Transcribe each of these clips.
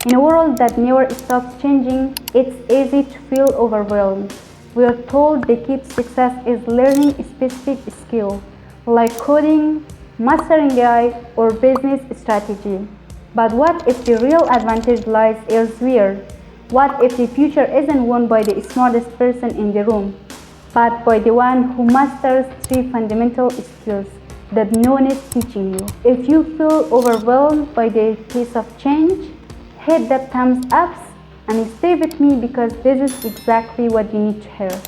In a world that never stops changing, it's easy to feel overwhelmed. We are told the key to success is learning a specific skill, like coding, mastering AI, or business strategy. But what if the real advantage lies elsewhere? What if the future isn't won by the smartest person in the room, but by the one who masters three fundamental skills that no one is teaching you? If you feel overwhelmed by the pace of change, hit that thumbs up and stay with me because this is exactly what you need to hear.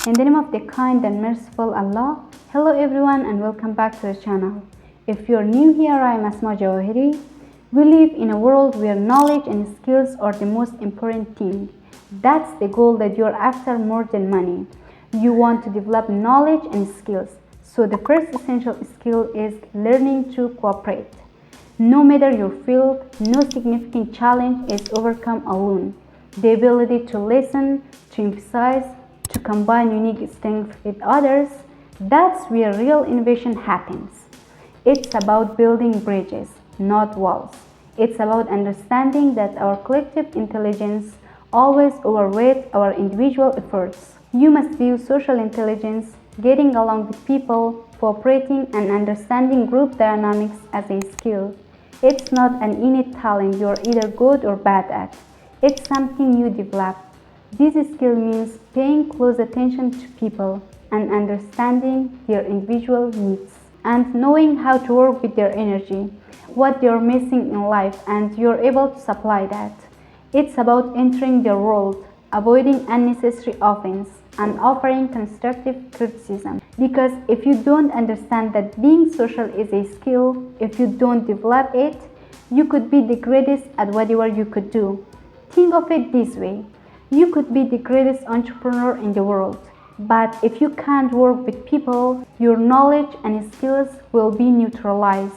In the name of the kind and merciful Allah, hello everyone and welcome back to the channel. If you're new here, I am Asma Jawahiri. We live in a world where knowledge and skills are the most important thing. That's the goal that you're after more than money. You want to develop knowledge and skills. So the first essential skill is learning to cooperate. No matter your field, no significant challenge is overcome alone. The ability to listen, to emphasize, to combine unique strengths with others, that's where real innovation happens. It's about building bridges, not walls. It's about understanding that our collective intelligence always overweights our individual efforts. You must view social intelligence, getting along with people, cooperating, and understanding group dynamics as a skill. It's not an innate talent you're either good or bad at. It's something you develop. This skill means paying close attention to people and understanding their individual needs and knowing how to work with their energy, what they're missing in life, and you're able to supply that. It's about entering their world, avoiding unnecessary offense, and offering constructive criticism. Because if you don't understand that being social is a skill, if you don't develop it, you could be the greatest at whatever you could do. Think of it this way. You could be the greatest entrepreneur in the world, but if you can't work with people, your knowledge and skills will be neutralized.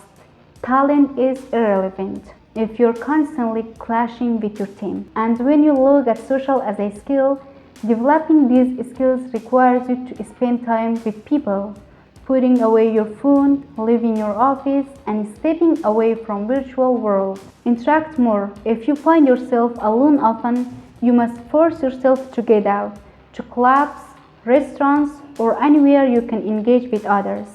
Talent is irrelevant if you're constantly clashing with your team. And when you look at social as a skill, developing these skills requires you to spend time with people, putting away your phone, leaving your office, and stepping away from virtual world. Interact more. If you find yourself alone often, you must force yourself to get out, to clubs, restaurants, or anywhere you can engage with others.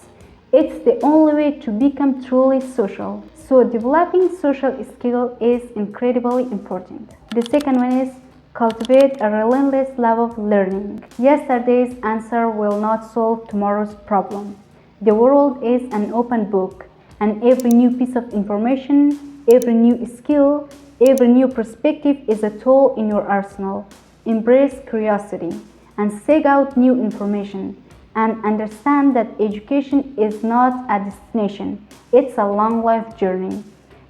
It's the only way to become truly social. So developing social skill is incredibly important. The second one is cultivate a relentless love of learning. Yesterday's answer will not solve tomorrow's problem. The world is an open book, and every new piece of information, every new skill, every new perspective is a tool in your arsenal. Embrace curiosity and seek out new information, and understand that education is not a destination, it's a long life journey.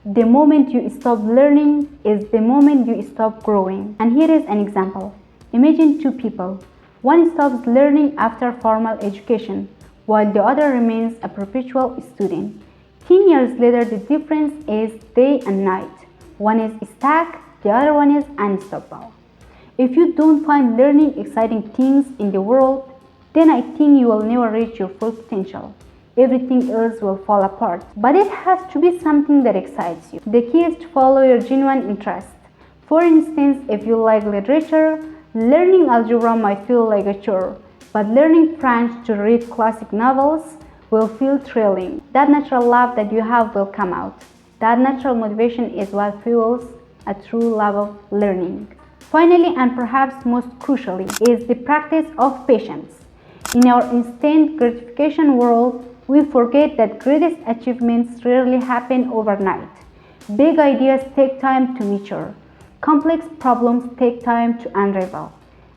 The moment you stop learning is the moment you stop growing. And here is an example. Imagine two people. One stops learning after formal education, while the other remains a perpetual student. 10 years later, the difference is day and night. One is stuck, the other one is unstoppable. If you don't find learning exciting things in the world, then I think you will never reach your full potential. Everything else will fall apart. But it has to be something that excites you. The key is to follow your genuine interest. For instance, if you like literature, learning algebra might feel like a chore, but learning French to read classic novels will feel thrilling. That natural love that you have will come out. That natural motivation is what fuels a true love of learning. Finally, and perhaps most crucially, is the practice of patience. In our instant gratification world, we forget that greatest achievements rarely happen overnight. Big ideas take time to mature. Complex problems take time to unravel.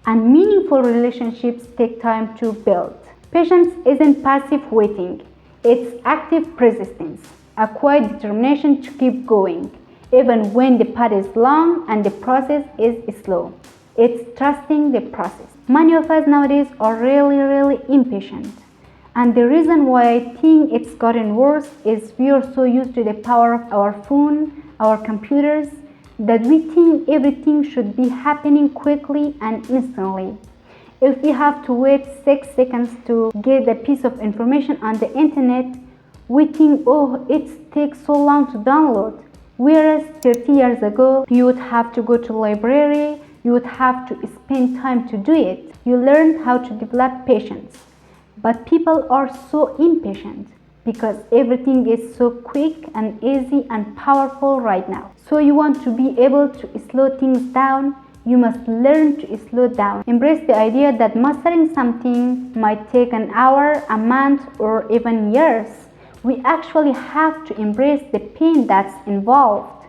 And meaningful relationships take time to build. Patience isn't passive waiting. It's active persistence, a quiet determination to keep going, even when the path is long and the process is slow. It's trusting the process. Many of us nowadays are really impatient. And the reason why I think it's gotten worse is we are so used to the power of our phone, our computers, that we think everything should be happening quickly and instantly. If we have to wait 6 seconds to get a piece of information on the internet, We think, oh, it takes so long to download. Whereas 30 years ago, you would have to go to library, you would have to spend time to do it. You learned how to develop patience. But people are so impatient because everything is so quick and easy and powerful right now. So you want to be able to slow things down. You must learn to slow down. Embrace the idea that mastering something might take an hour, a month, or even years. We actually have to embrace the pain that's involved.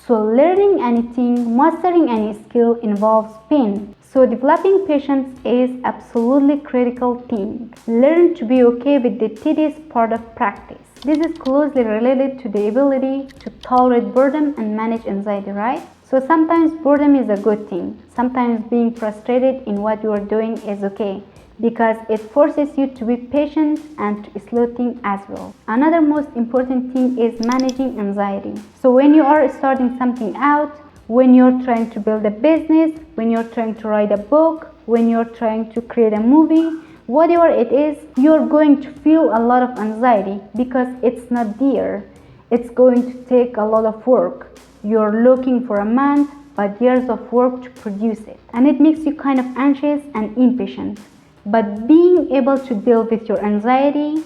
So learning anything, mastering any skill involves pain. So developing patience is absolutely critical thing. Learn to be okay with the tedious part of practice. This is closely related to the ability to tolerate boredom and manage anxiety, right? So sometimes boredom is a good thing. Sometimes being frustrated in what you are doing is okay, because it forces you to be patient and to slow things as well. Another most important thing is managing anxiety. So when you are starting something out, when you're trying to build a business, when you're trying to write a book, when you're trying to create a movie, whatever it is, you're going to feel a lot of anxiety because it's not there. It's going to take a lot of work. You're looking for a month, but years of work to produce it. And it makes you kind of anxious and impatient. But being able to deal with your anxiety,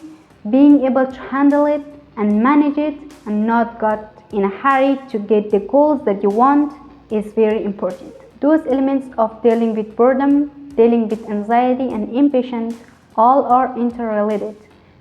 being able to handle it and manage it and not get in a hurry to get the goals that you want is very important. Those elements of dealing with boredom, dealing with anxiety and impatience all are interrelated.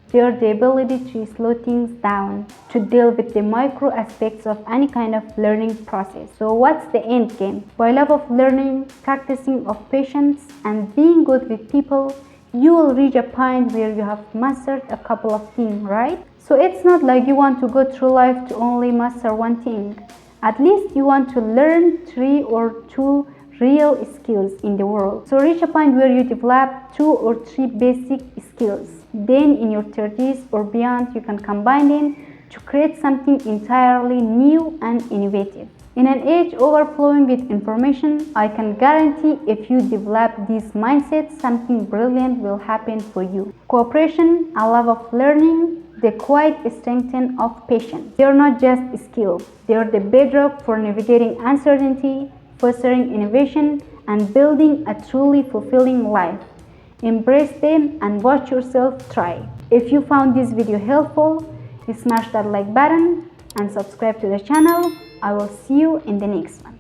They are the ability to slow things down, to deal with the micro aspects of any kind of learning process. So what's the end game? By love of learning, practicing of patience, and being good with people, you will reach a point where you have mastered a couple of things, right? So it's not like you want to go through life to only master one thing. At least you want to learn 3 or 2 real skills in the world. So reach a point where you develop 2 or 3 basic skills. Then in your 30s or beyond, you can combine them to create something entirely new and innovative. In an age overflowing with information, I can guarantee if you develop this mindset, something brilliant will happen for you. Cooperation, a love of learning, the quiet strength of patience. They are not just skills, they are the bedrock for navigating uncertainty, fostering innovation, and building a truly fulfilling life. Embrace them and watch yourself try. If you found this video helpful, smash that like button and subscribe to the channel. I will see you in the next one.